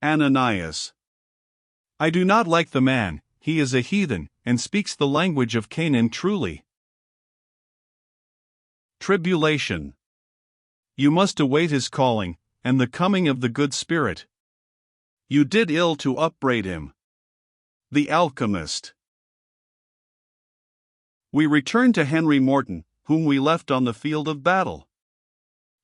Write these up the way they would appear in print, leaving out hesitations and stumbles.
Ananias. I do not like the man, he is a heathen, and speaks the language of Canaan truly. Tribulation. You must await his calling, and the coming of the good Spirit. You did ill to upbraid him. The Alchemist. We return to Henry Morton, whom we left on the field of battle.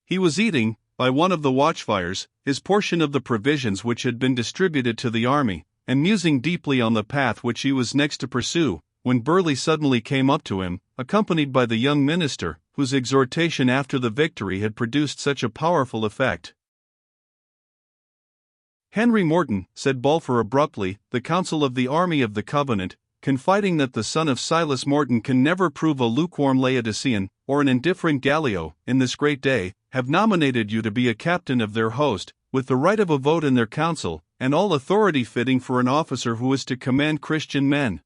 He was eating, by one of the watchfires, his portion of the provisions which had been distributed to the army, and musing deeply on the path which he was next to pursue, when Burleigh suddenly came up to him, accompanied by the young minister, whose exhortation after the victory had produced such a powerful effect. Henry Morton, said Balfour abruptly, the council of the army of the Covenant, confiding that the son of Silas Morton can never prove a lukewarm Laodicean, or an indifferent Gallio, in this great day, have nominated you to be a captain of their host, with the right of a vote in their council, and all authority fitting for an officer who is to command Christian men.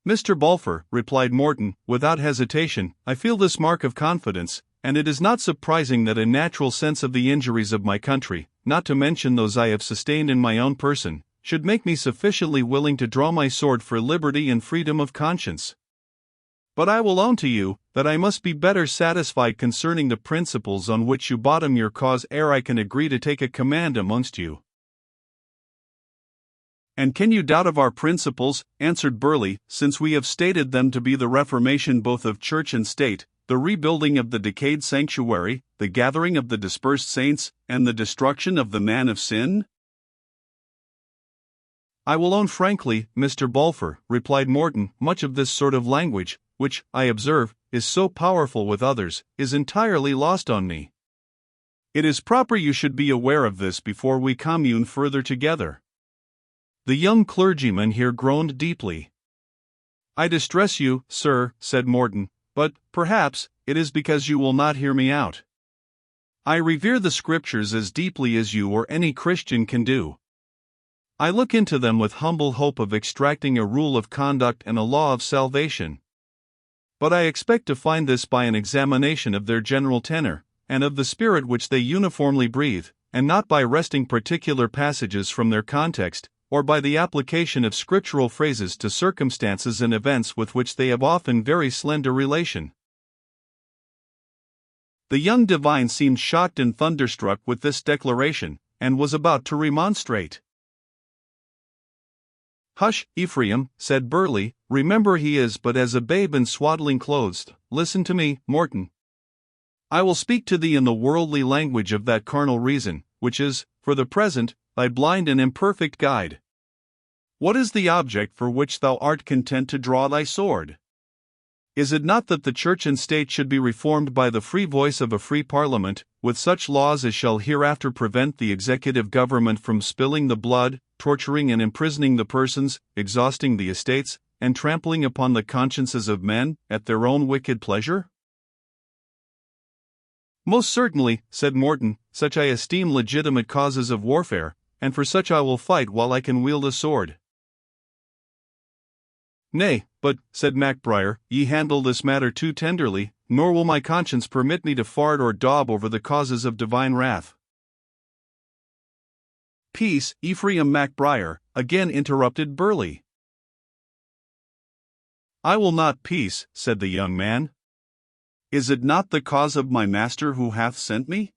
Mr. Balfour, replied Morton, without hesitation, I feel this mark of confidence, and it is not surprising that a natural sense of the injuries of my country, not to mention those I have sustained in my own person, should make me sufficiently willing to draw my sword for liberty and freedom of conscience. But I will own to you, that I must be better satisfied concerning the principles on which you bottom your cause ere I can agree to take a command amongst you. And can you doubt of our principles, answered Burleigh, since we have stated them to be the reformation both of church and state, the rebuilding of the decayed sanctuary, the gathering of the dispersed saints, and the destruction of the man of sin? I will own frankly, Mr. Balfour, replied Morton, much of this sort of language, which, I observe, is so powerful with others, is entirely lost on me. It is proper you should be aware of this before we commune further together. The young clergyman here groaned deeply. I distress you, sir, said Morton, but, perhaps, it is because you will not hear me out. I revere the Scriptures as deeply as you or any Christian can do. I look into them with humble hope of extracting a rule of conduct and a law of salvation. But I expect to find this by an examination of their general tenor, and of the spirit which they uniformly breathe, and not by wresting particular passages from their context, or by the application of scriptural phrases to circumstances and events with which they have often very slender relation. The young divine seemed shocked and thunderstruck with this declaration, and was about to remonstrate. Hush, Ephraim, said Burleigh, remember he is but as a babe in swaddling clothes. Listen to me, Morton. I will speak to thee in the worldly language of that carnal reason, which is, for the present, thy blind and imperfect guide. What is the object for which thou art content to draw thy sword? Is it not that the church and state should be reformed by the free voice of a free parliament, with such laws as shall hereafter prevent the executive government from spilling the blood, torturing and imprisoning the persons, exhausting the estates, and trampling upon the consciences of men, at their own wicked pleasure? Most certainly, said Morton, such I esteem legitimate causes of warfare, and for such I will fight while I can wield a sword. Nay, but, said Macbriar, ye handle this matter too tenderly, nor will my conscience permit me to fart or daub over the causes of divine wrath. Peace, Ephraim Macbriar, again interrupted Burleigh. I will not peace, said the young man. Is it not the cause of my master who hath sent me?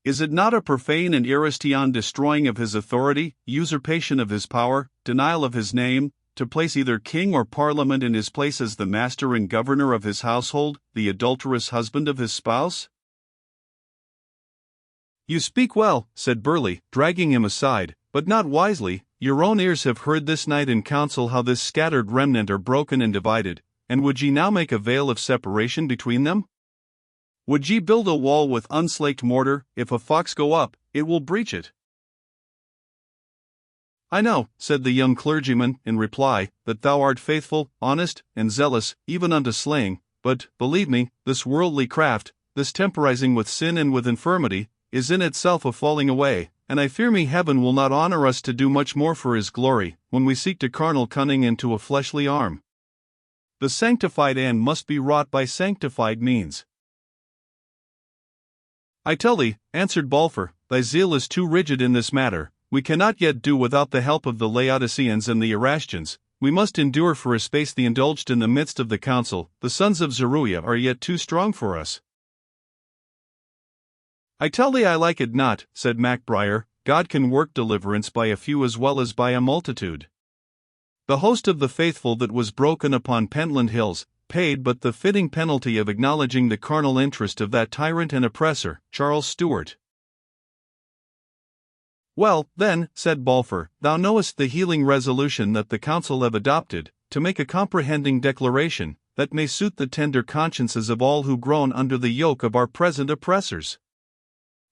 Is it not a profane and Aristion destroying of his authority, usurpation of his power, denial of his name, to place either king or parliament in his place as the master and governor of his household, the adulterous husband of his spouse? You speak well, said Burleigh, dragging him aside, but not wisely. Your own ears have heard this night in council how this scattered remnant are broken and divided, and would ye now make a veil of separation between them? Would ye build a wall with unslaked mortar? If a fox go up, it will breach it. I know, said the young clergyman, in reply, that thou art faithful, honest, and zealous, even unto slaying, but, believe me, this worldly craft, this temporizing with sin and with infirmity, is in itself a falling away, and I fear me heaven will not honor us to do much more for his glory, when we seek to carnal cunning and to a fleshly arm. The sanctified end must be wrought by sanctified means. I tell thee, answered Balfour, thy zeal is too rigid in this matter. We cannot yet do without the help of the Laodiceans and the Erastians. We must endure for a space the indulged in the midst of the council. The sons of Zeruiah are yet too strong for us. I tell thee I like it not, said Macbriar. God can work deliverance by a few as well as by a multitude. The host of the faithful that was broken upon Pentland Hills paid but the fitting penalty of acknowledging the carnal interest of that tyrant and oppressor, Charles Stuart. Well, then, said Balfour, thou knowest the healing resolution that the council have adopted, to make a comprehending declaration, that may suit the tender consciences of all who groan under the yoke of our present oppressors.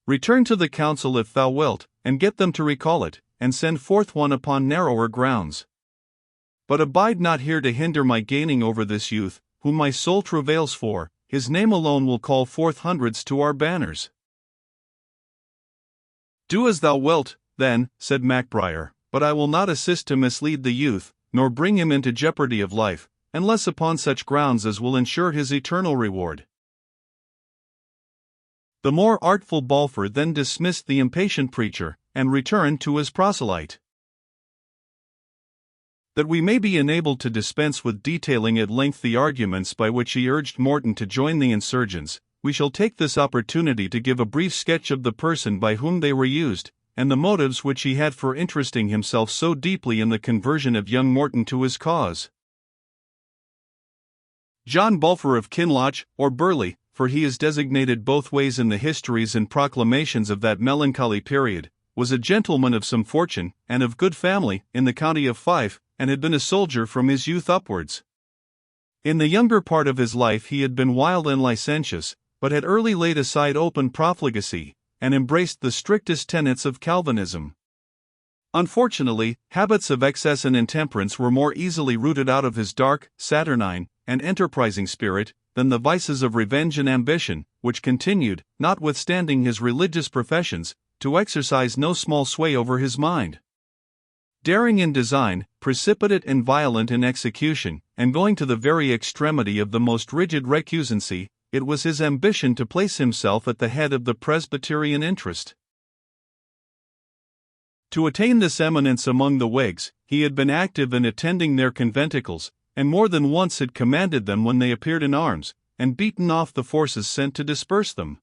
Return to the council if thou wilt, and get them to recall it, and send forth one upon narrower grounds. But abide not here to hinder my gaining over this youth, whom my soul travails for. His name alone will call forth hundreds to our banners. Do as thou wilt, then, said Macbriar, but I will not assist to mislead the youth, nor bring him into jeopardy of life, unless upon such grounds as will ensure his eternal reward. The more artful Balfour then dismissed the impatient preacher, and returned to his proselyte. That we may be enabled to dispense with detailing at length the arguments by which he urged Morton to join the insurgents, we shall take this opportunity to give a brief sketch of the person by whom they were used, and the motives which he had for interesting himself so deeply in the conversion of young Morton to his cause. John Balfour of Kinloch, or Burley, for he is designated both ways in the histories and proclamations of that melancholy period, was a gentleman of some fortune, and of good family, in the county of Fife, and had been a soldier from his youth upwards. In the younger part of his life he had been wild and licentious, but had early laid aside open profligacy, and embraced the strictest tenets of Calvinism. Unfortunately, habits of excess and intemperance were more easily rooted out of his dark, saturnine, and enterprising spirit, than the vices of revenge and ambition, which continued, notwithstanding his religious professions, to exercise no small sway over his mind. Daring in design, precipitate and violent in execution, and going to the very extremity of the most rigid recusancy, it was his ambition to place himself at the head of the Presbyterian interest. To attain this eminence among the Whigs, he had been active in attending their conventicles, and more than once had commanded them when they appeared in arms, and beaten off the forces sent to disperse them.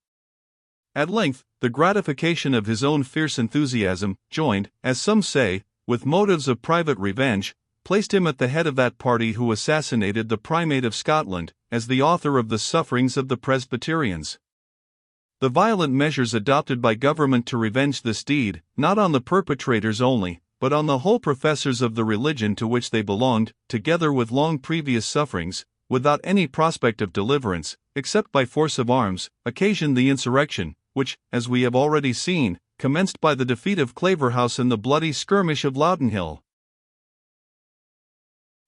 At length, the gratification of his own fierce enthusiasm, joined, as some say, with motives of private revenge, placed him at the head of that party who assassinated the Primate of Scotland, as the author of the sufferings of the Presbyterians. The violent measures adopted by government to revenge this deed, not on the perpetrators only, but on the whole professors of the religion to which they belonged, together with long previous sufferings, without any prospect of deliverance, except by force of arms, occasioned the insurrection, which, as we have already seen, commenced by the defeat of Claverhouse in the bloody skirmish of Loudenhill.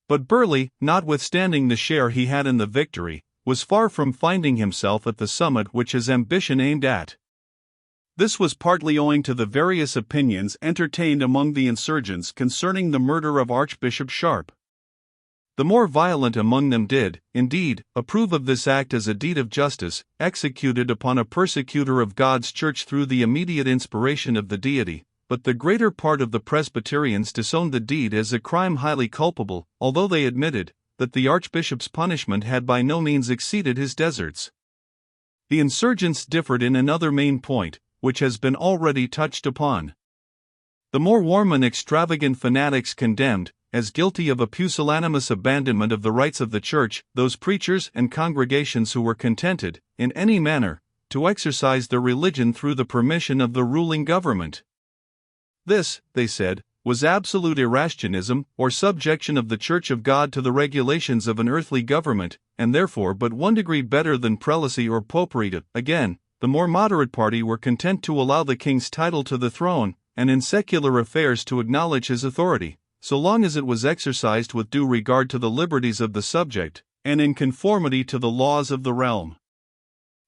But Burley, notwithstanding the share he had in the victory, was far from finding himself at the summit which his ambition aimed at. This was partly owing to the various opinions entertained among the insurgents concerning the murder of Archbishop Sharp. The more violent among them did, indeed, approve of this act as a deed of justice, executed upon a persecutor of God's church through the immediate inspiration of the Deity, but the greater part of the Presbyterians disowned the deed as a crime highly culpable, although they admitted that the Archbishop's punishment had by no means exceeded his deserts. The insurgents differed in another main point, which has been already touched upon. The more warm and extravagant fanatics condemned, as guilty of a pusillanimous abandonment of the rights of the Church, those preachers and congregations who were contented, in any manner, to exercise their religion through the permission of the ruling government. This, they said, was absolute Erastianism, or subjection of the Church of God to the regulations of an earthly government, and therefore but one degree better than prelacy or popery. Again, the more moderate party were content to allow the king's title to the throne, and in secular affairs to acknowledge his authority, so long as it was exercised with due regard to the liberties of the subject, and in conformity to the laws of the realm.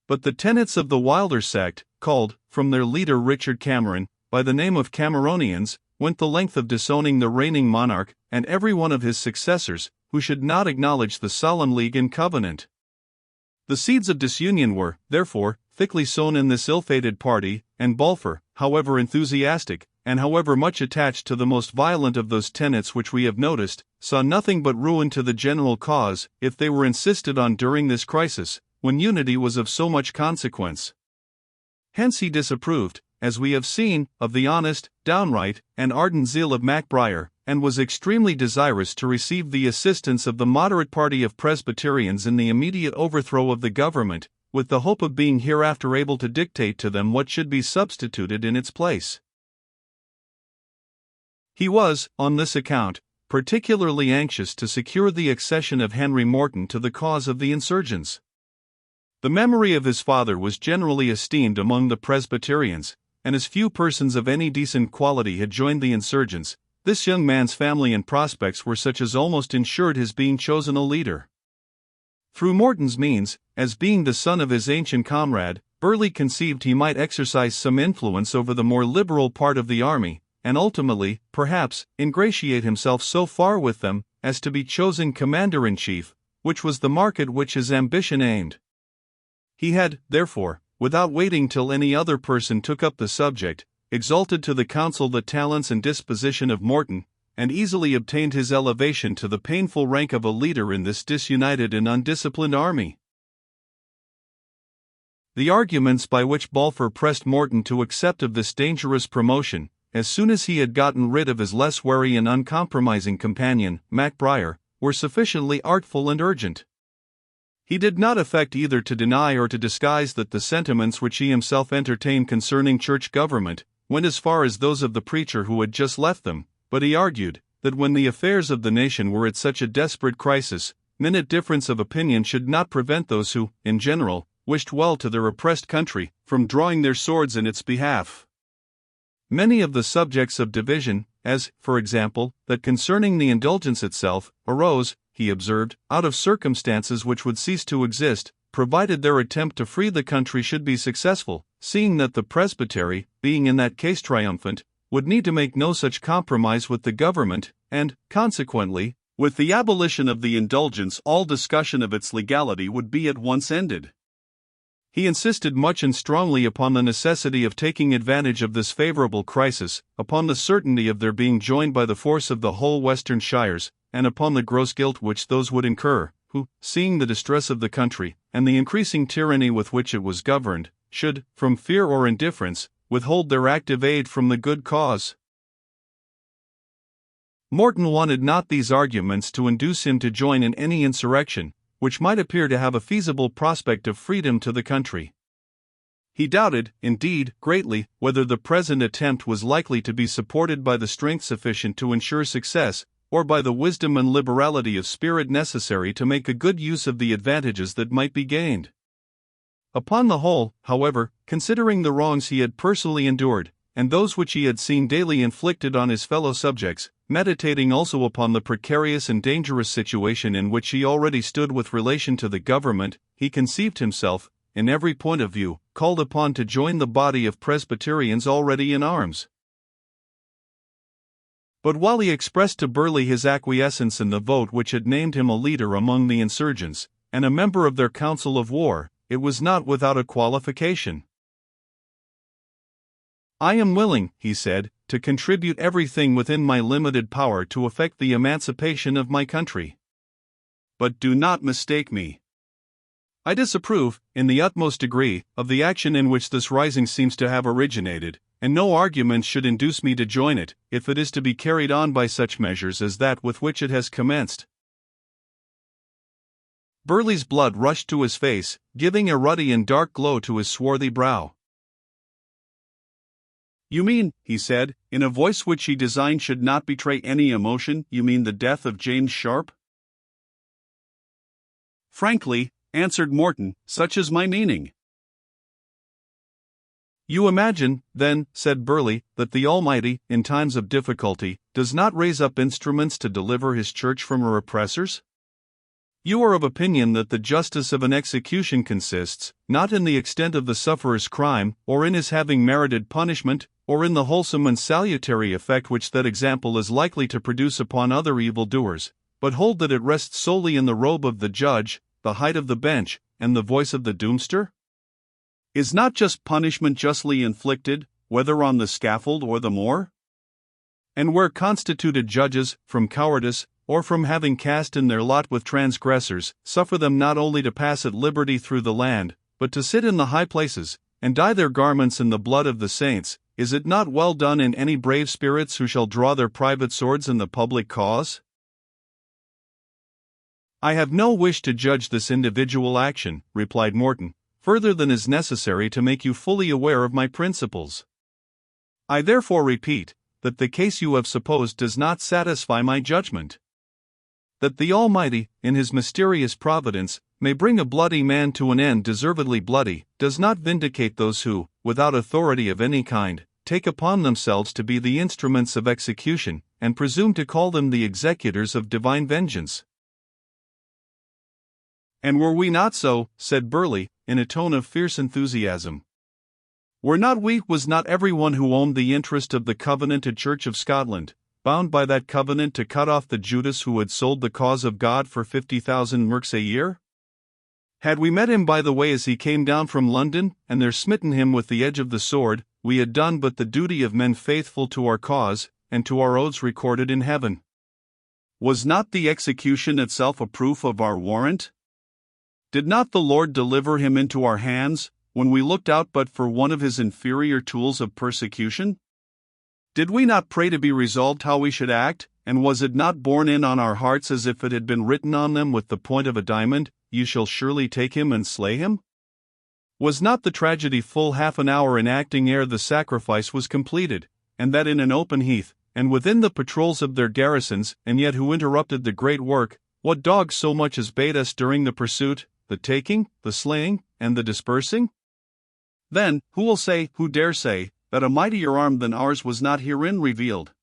But the tenets of the wilder sect, called, from their leader Richard Cameron, by the name of Cameronians, went the length of disowning the reigning monarch, and every one of his successors, who should not acknowledge the solemn league and covenant. The seeds of disunion were, therefore, thickly sown in this ill-fated party, and Balfour, however enthusiastic, and however much attached to the most violent of those tenets which we have noticed, saw nothing but ruin to the general cause, if they were insisted on during this crisis, when unity was of so much consequence. Hence he disapproved, as we have seen, of the honest, downright, and ardent zeal of Macbriar, and was extremely desirous to receive the assistance of the moderate party of Presbyterians in the immediate overthrow of the government, with the hope of being hereafter able to dictate to them what should be substituted in its place. He was, on this account, particularly anxious to secure the accession of Henry Morton to the cause of the insurgents. The memory of his father was generally esteemed among the Presbyterians, and as few persons of any decent quality had joined the insurgents, this young man's family and prospects were such as almost ensured his being chosen a leader. Through Morton's means, as being the son of his ancient comrade, Burleigh conceived he might exercise some influence over the more liberal part of the army, and ultimately, perhaps, ingratiate himself so far with them, as to be chosen commander-in-chief, which was the mark at which his ambition aimed. He had, therefore, without waiting till any other person took up the subject, exalted to the council the talents and disposition of Morton, and easily obtained his elevation to the painful rank of a leader in this disunited and undisciplined army. The arguments by which Balfour pressed Morton to accept of this dangerous promotion, as soon as he had gotten rid of his less wary and uncompromising companion, Macbriar, were sufficiently artful and urgent. He did not affect either to deny or to disguise that the sentiments which he himself entertained concerning church government went as far as those of the preacher who had just left them, but he argued that when the affairs of the nation were at such a desperate crisis, minute difference of opinion should not prevent those who, in general, wished well to their oppressed country, from drawing their swords in its behalf. Many of the subjects of division, as, for example, that concerning the indulgence itself, arose, he observed, out of circumstances which would cease to exist, provided their attempt to free the country should be successful, seeing that the presbytery, being in that case triumphant, would need to make no such compromise with the government, and, consequently, with the abolition of the indulgence all discussion of its legality would be at once ended. He insisted much and strongly upon the necessity of taking advantage of this favorable crisis, upon the certainty of their being joined by the force of the whole western shires, and upon the gross guilt which those would incur, who, seeing the distress of the country, and the increasing tyranny with which it was governed, should, from fear or indifference, withhold their active aid from the good cause. Morton wanted not these arguments to induce him to join in any insurrection, which might appear to have a feasible prospect of freedom to the country. He doubted, indeed, greatly, whether the present attempt was likely to be supported by the strength sufficient to ensure success, or by the wisdom and liberality of spirit necessary to make a good use of the advantages that might be gained. Upon the whole, however, considering the wrongs he had personally endured, and those which he had seen daily inflicted on his fellow subjects, meditating also upon the precarious and dangerous situation in which he already stood with relation to the government, he conceived himself, in every point of view, called upon to join the body of Presbyterians already in arms. But while he expressed to Burleigh his acquiescence in the vote which had named him a leader among the insurgents, and a member of their council of war, it was not without a qualification. "I am willing," he said, "to contribute everything within my limited power to effect the emancipation of my country. But do not mistake me. I disapprove, in the utmost degree, of the action in which this rising seems to have originated, and no arguments should induce me to join it, if it is to be carried on by such measures as that with which it has commenced." Burleigh's blood rushed to his face, giving a ruddy and dark glow to his swarthy brow. "You mean," he said, in a voice which he designed should not betray any emotion, "you mean the death of James Sharp?" "Frankly," answered Morton, "such is my meaning." "You imagine, then," said Burleigh, "that the Almighty, in times of difficulty, does not raise up instruments to deliver his church from her oppressors? You are of opinion that the justice of an execution consists, not in the extent of the sufferer's crime, or in his having merited punishment, or in the wholesome and salutary effect which that example is likely to produce upon other evildoers, but hold that it rests solely in the robe of the judge, the height of the bench, and the voice of the doomster? Is not just punishment justly inflicted, whether on the scaffold or the moor? And where constituted judges, from cowardice, or from having cast in their lot with transgressors, suffer them not only to pass at liberty through the land, but to sit in the high places, and dye their garments in the blood of the saints, is it not well done in any brave spirits who shall draw their private swords in the public cause? I have no wish to judge this individual action, replied Morton, further than is necessary to make you fully aware of my principles. I therefore repeat, that the case you have supposed does not satisfy my judgment. That the Almighty, in His mysterious providence, may bring a bloody man to an end deservedly bloody, does not vindicate those who, without authority of any kind, take upon themselves to be the instruments of execution, and presume to call them the executors of divine vengeance. And were we not so, said Burleigh, in a tone of fierce enthusiasm. Was not everyone who owned the interest of the Covenanted Church of Scotland, bound by that covenant to cut off the Judas who had sold the cause of God for 50,000 merks a year? Had we met him by the way as he came down from London, and there smitten him with the edge of the sword, we had done but the duty of men faithful to our cause, and to our oaths recorded in heaven. Was not the execution itself a proof of our warrant? Did not the Lord deliver him into our hands, when we looked out but for one of his inferior tools of persecution? Did we not pray to be resolved how we should act, and was it not borne in on our hearts as if it had been written on them with the point of a diamond, "You shall surely take him and slay him"? Was not the tragedy full half an hour in acting ere the sacrifice was completed, and that in an open heath, and within the patrols of their garrisons, and yet who interrupted the great work, what dog so much as bade us during the pursuit, the taking, the slaying, and the dispersing? Then, who dare say, that a mightier arm than ours was not herein revealed?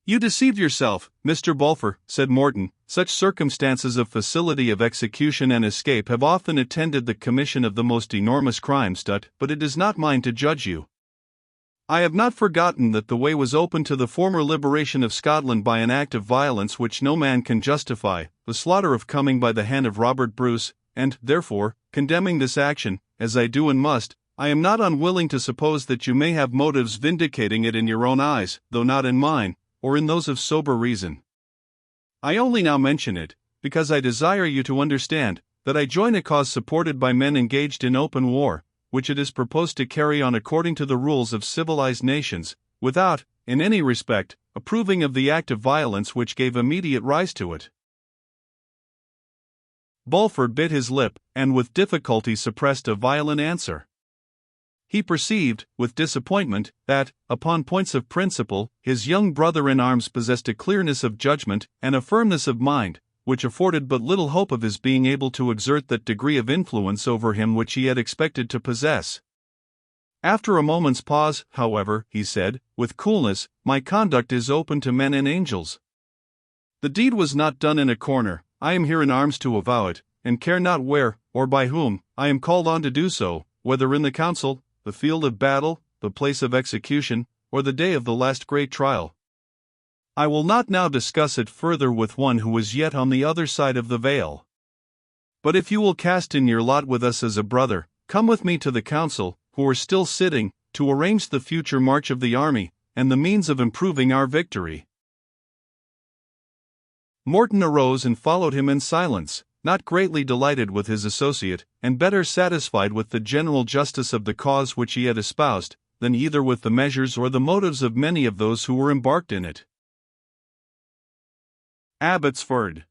You deceived yourself, Mr. Balfour, said Morton. Such circumstances of facility of execution and escape have often attended the commission of the most enormous crimes, but it is not mine to judge you. I have not forgotten that the way was open to the former liberation of Scotland by an act of violence which no man can justify, the slaughter of Coming by the hand of Robert Bruce, and, therefore, condemning this action, as I do and must, I am not unwilling to suppose that you may have motives vindicating it in your own eyes, though not in mine, or in those of sober reason. I only now mention it, because I desire you to understand, that I join a cause supported by men engaged in open war, which it is proposed to carry on according to the rules of civilized nations, without, in any respect, approving of the act of violence which gave immediate rise to it. Balfour bit his lip, and with difficulty suppressed a violent answer. He perceived, with disappointment, that, upon points of principle, his young brother-in-arms possessed a clearness of judgment and a firmness of mind, which afforded but little hope of his being able to exert that degree of influence over him which he had expected to possess. After a moment's pause, however, he said, with coolness, "My conduct is open to men and angels. The deed was not done in a corner. I am here in arms to avow it, and care not where, or by whom, I am called on to do so, whether in the council, the field of battle, the place of execution, or the day of the last great trial. I will not now discuss it further with one who is yet on the other side of the veil. But if you will cast in your lot with us as a brother, come with me to the council, who are still sitting, to arrange the future march of the army, and the means of improving our victory." Morton arose and followed him in silence, not greatly delighted with his associate, and better satisfied with the general justice of the cause which he had espoused, than either with the measures or the motives of many of those who were embarked in it. Abbotsford.